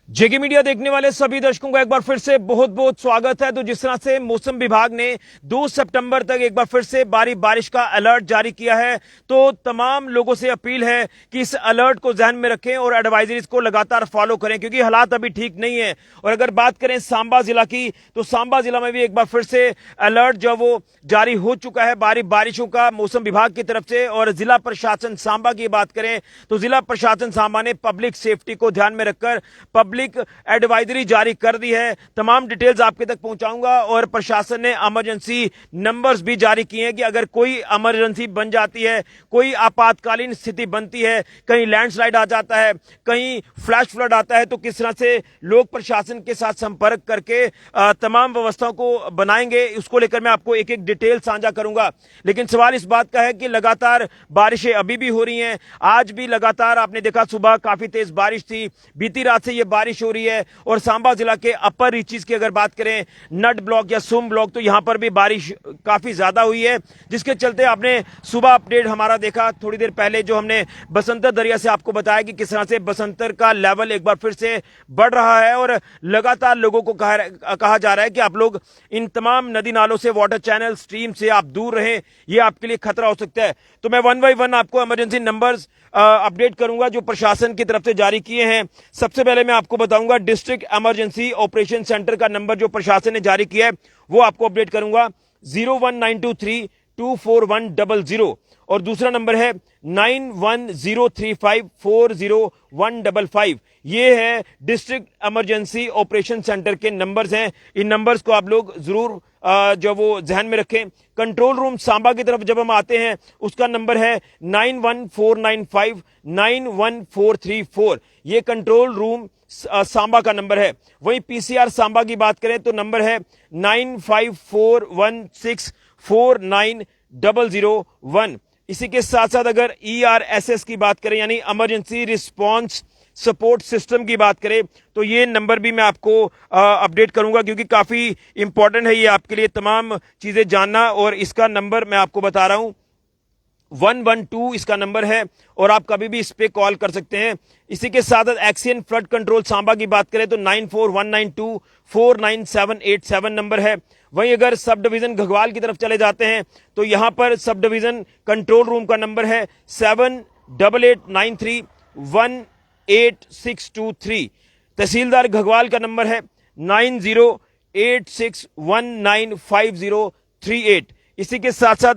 जेके media देखने वाले सभी दर्शकों का एक बार फिर से बहुत बहुत स्वागत है। तो जिस तरह से मौसम विभाग ने 2 सितंबर तक एक बार फिर से बारिश का अलर्ट जारी किया है, तो तमाम लोगों से अपील है कि इस अलर्ट को ध्यान में रखें और एडवाइजरीज को लगातार फॉलो करें, क्योंकि हालात अभी ठीक नहीं है। और अगर बात करें सांबा जिला की, तो सांबा जिला में भी एक बार फिर से अलर्ट जो वो जारी हो चुका है बारिशों का मौसम विभाग की तरफ से। और जिला प्रशासन सांबा की बात करें तो जिला प्रशासन सांबा ने पब्लिक सेफ्टी को ध्यान में रखकर पब्लिक एडवाइजरी जारी कर दी है। तमाम डिटेल्स आपके तक पहुंचाऊंगा। और प्रशासन ने इमरजेंसी नंबर्स भी जारी किए हैं कि अगर कोई इमरजेंसी बन जाती है, कोई आपातकालीन स्थिति बनती है, कहीं लैंडस्लाइड आ जाता है, कहीं फ्लैश फ्लड आता है, तो किस तरह से लोग प्रशासन के साथ संपर्क करके तमाम व्यवस्थाओं को बनाएंगे, उसको लेकर मैं आपको एक एक डिटेल साझा करूंगा। लेकिन सवाल इस बात का है कि लगातार बारिशें अभी भी हो रही हैं। आज भी लगातार आपने देखा सुबह काफी तेज बारिश थी, बीती रात से यह बारिश हो रही है। और सांबा जिला के अपर रीचेस की अगर बात करें, नट ब्लॉक या सुम ब्लॉक, तो यहां पर भी बारिश काफी ज्यादा हुई है, जिसके चलते आपने सुबह अपडेट हमारा देखा थोड़ी देर पहले, जो हमने बसंतर दरिया से आपको बताया कि किस तरह से बसंतर का लेवल एक बार फिर से बढ़ रहा है। और लगातार लोगों को कहा जा रहा है कि आप लोग इन तमाम नदी नालों से, वाटर चैनल, स्ट्रीम से आप दूर रहें, यह आपके लिए खतरा हो सकता है। तो मैं 1 बाय 1 आपको इमरजेंसी नंबर्स अपडेट करूंगा जो प्रशासन की तरफ से जारी किए हैं। सबसे पहले मैं आपको बताऊंगा डिस्ट्रिक्ट इमरजेंसी ऑपरेशन सेंटर का नंबर जो प्रशासन ने जारी किया है, वो आपको अपडेट करूंगा 01923241000। और दूसरा नंबर है 9103540155। ये है डिस्ट्रिक्ट इमरजेंसी ऑपरेशन सेंटर के नंबर्स हैं। इन नंबर्स को आप लोग जरूर जो वो ध्यान में रखें। कंट्रोल रूम सांबा की तरफ जब हम आते हैं, उसका नंबर है 9149591434। ये कंट्रोल रूम सांबा का नंबर है। वहीं पीसीआर सांबा की बात करें तो नंबर है 9541649001। इसी के साथ साथ अगर ERSS की बात करें, यानी इमरजेंसी रिस्पांस सपोर्ट सिस्टम की बात करें, तो ये नंबर भी मैं आपको अपडेट करूंगा, क्योंकि काफी इंपॉर्टेंट है ये आपके लिए तमाम चीजें जानना। और इसका नंबर मैं आपको बता रहा हूं 112 इसका नंबर है, और आप कभी भी इस पे कॉल कर सकते हैं। इसी के साथ एक्सियन फ्लड कंट्रोल सांबा की बात करें तो 9419249787 नंबर है। वहीं अगर सब डिवीजन घगवाल की तरफ चले जाते हैं तो यहां पर सब डिवीजन कंट्रोल रूम का नंबर है 7889318623। तहसीलदार घगवाल का नंबर है 9086195038। इसी के साथ साथ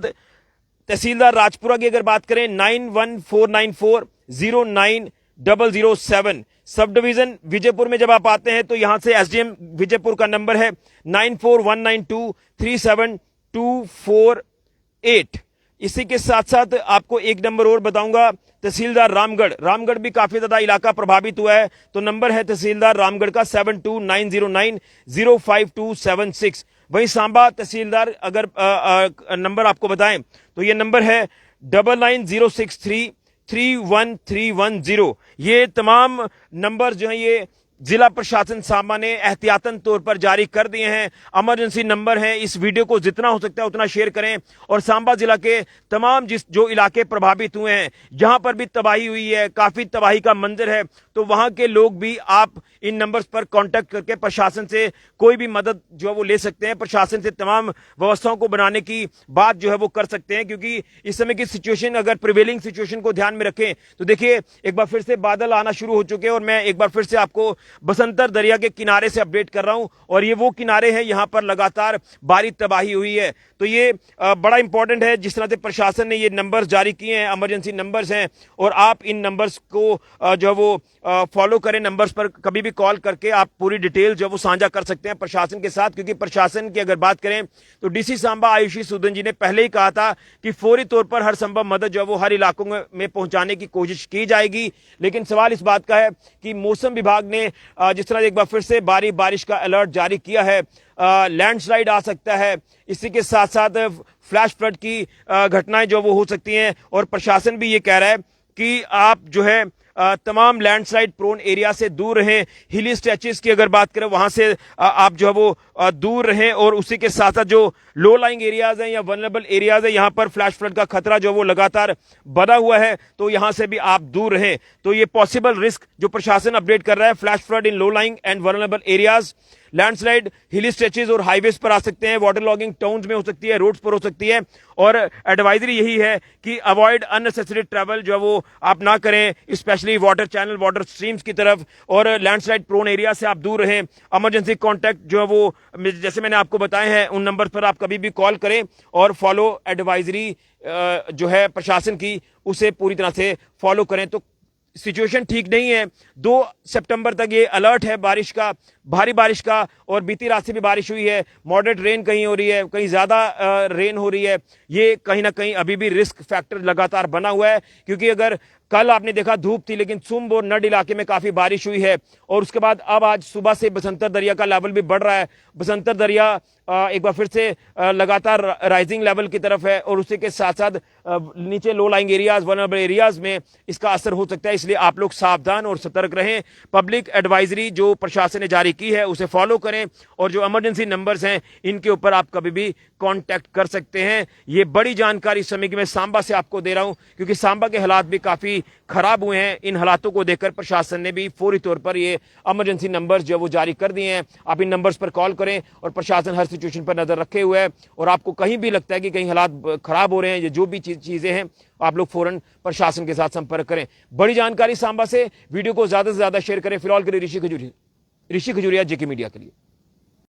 तहसीलदार राजपुरा की अगर बात करें 9149409007। सब डिवीजन विजयपुर में जब आप आते हैं तो यहां से एसडीएम विजयपुर का नंबर है 9419237248। इसी के साथ साथ आपको एक नंबर और बताऊंगा, तहसीलदार रामगढ़ भी काफी ज्यादा इलाका प्रभावित हुआ है, तो नंबर है तहसीलदार रामगढ़ का 7290905276। वहीं सांबा तहसीलदार अगर नंबर आपको बताएं तो ये नंबर है 9906331310। ये तमाम नंबर जो है ये जिला प्रशासन सांबा ने एहतियातन तौर पर जारी कर दिए हैं, इमरजेंसी नंबर हैं। इस वीडियो को जितना हो सकता है उतना शेयर करें। और सांबा जिला के तमाम जो इलाके प्रभावित हुए हैं, जहां पर भी तबाही हुई है, काफी तबाही का मंजर है, तो वहां के लोग भी आप इन नंबर्स पर कांटेक्ट करके प्रशासन से कोई भी मदद जो है वो ले सकते हैं। प्रशासन से तमाम व्यवस्थाओं को बनाने की बात जो है वो कर सकते हैं, क्योंकि इस समय की सिचुएशन, अगर प्रिवेलिंग सिचुएशन को ध्यान में रखें तो देखिए एक बार फिर से बादल आना शुरू हो चुके हैं। और मैं एक बार फिर से आपको बसंतर दरिया के किनारे से अपडेट कर रहा हूं, और ये वो किनारे हैं यहां पर लगातार भारी तबाही हुई है। तो ये बड़ा इंपॉर्टेंट है जिस तरह से प्रशासन ने ये नंबर्स जारी किए हैं, इमरजेंसी नंबर्स हैं, और आप इन नंबर्स को जो है वो फॉलो करें। नंबर्स पर कभी भी कॉल करके आप पूरी डिटेल जो है वो साझा कर सकते हैं प्रशासन के साथ, क्योंकि प्रशासन की अगर बात करें तो डीसी सांबा आयुषी सूदन जी ने पहले ही कहा था कि फौरी तौर पर हर संभव मदद जो है वो हर इलाकों में पहुंचाने की कोशिश की जाएगी। लेकिन सवाल इस बात का है कि मौसम विभाग ने जिस तरह एक बार फिर से बारिश का अलर्ट जारी किया है, लैंडस्लाइड आ सकता है, इसी के साथ साथ फ्लैश फ्लड की घटनाएं जो वो हो सकती हैं। और प्रशासन भी ये कह रहा है कि आप जो है तमाम लैंडस्लाइड प्रोन एरिया से दूर रहें। हिली स्ट्रेचेस की अगर बात करें वहां से आप जो है वो दूर रहें, और उसी के साथ साथ जो लो लाइंग एरियाज हैं या वनरेबल एरियाज है, यहां पर फ्लैश फ्लड का खतरा जो वो लगातार बना हुआ है, तो यहां से भी आप दूर रहें। तो ये पॉसिबल रिस्क जो प्रशासन अपडेट कर रहा है, flash flood in low lying and vulnerable areas, landslide हिली स्ट्रेचेस और हाईवेज पर आ सकते हैं, वाटर लॉगिंग टाउन्स में हो सकती है, रोड्स पर हो सकती है, और एडवाइजरी यही है कि अवॉइड अननेसेसरी ट्रैवल जो है वो आप ना करें, specially water channel, water streams की तरफ, और लैंडस्लाइड प्रोन एरिया से आप दूर रहें। इमरजेंसी कॉन्टैक्ट जो है वो जैसे मैंने आपको बताए हैं उन नंबर पर आप कभी भी कॉल करें, और फॉलो एडवाइजरी जो है प्रशासन की उसे पूरी तरह से फॉलो करें। तो सिचुएशन ठीक नहीं है। 2 सितंबर तक ये अलर्ट है बारिश का, भारी बारिश का, और बीती रात से भी बारिश हुई है। मॉडरेट रेन कहीं हो रही है, कहीं ज्यादा रेन हो रही है। ये कहीं ना कहीं अभी भी रिस्क फैक्टर लगातार बना हुआ है, क्योंकि अगर कल आपने देखा धूप थी, लेकिन सुम्ब और नड इलाके में काफी बारिश हुई है, और उसके बाद अब आज सुबह से बसंतर दरिया का लेवल भी बढ़ रहा है। बसंतर दरिया एक बार फिर से लगातार राइजिंग लेवल की तरफ है, और उसी के साथ साथ नीचे low lying areas, vulnerable areas में इसका असर हो सकता है। इसलिए आप लोग सावधान और सतर्क रहें। पब्लिक एडवाइजरी जो प्रशासन ने जारी की है उसे फॉलो करें, और जो इमरजेंसी नंबर्स हैं इनके ऊपर आप कभी भी कांटेक्ट कर सकते हैं। ये बड़ी जानकारी इस समय की मैं सांबा से आपको दे रहा हूं, क्योंकि सांबा के हालात भी काफी खराब हुए हैं। इन हालातों को देखकर प्रशासन ने भी फौरी तौर पर ये इमरजेंसी नंबर्स जो वो जारी कर दिए हैं। आप इन नंबर्स पर कॉल करें, और प्रशासन हर सिचुएशन पर नजर रखे हुए है, और आपको कहीं भी लगता है कि कहीं हालात खराब हो रहे हैं, ये जो भी चीजें हैं, आप लोग फौरन प्रशासन के साथ संपर्क करें। बड़ी जानकारी सांबा से, वीडियो को ज्यादा से ज्यादा शेयर करें। फिलहाल के लिए ऋषि खजूरिया, जेके मीडिया के लिए।